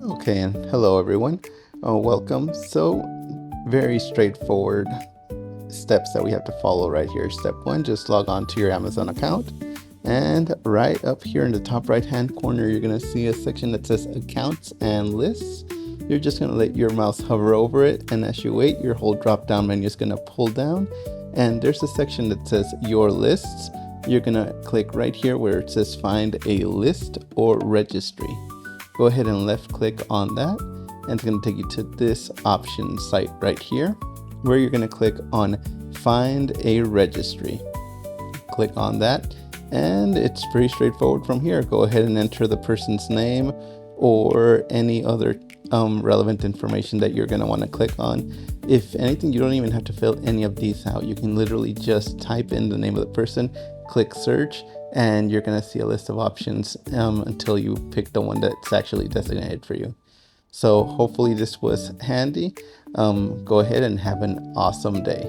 Okay, and hello everyone. Welcome. So, very straightforward steps that we have to follow right here. Step one, just log on to your Amazon account. And right up here in the top right hand corner, you're going to see a section that says Accounts and Lists. You're just going to let your mouse hover over it. And as you wait, your whole drop down menu is going to pull down. And there's a section that says Your Lists. You're going to click right here where it says Find a List or Registry. Go ahead and left click on that, and it's going to take you to this option site right here where you're going to click on Find a Registry. Click on that, and it's pretty straightforward from here. Go ahead and enter the person's name or any other relevant information that you're going to want to click on. If anything, you don't even have to fill any of these out. You can literally just type in the name of the person, click search, and you're going to see a list of options until you pick the one that's actually designated for you. So hopefully this was handy. Go ahead and have an awesome day.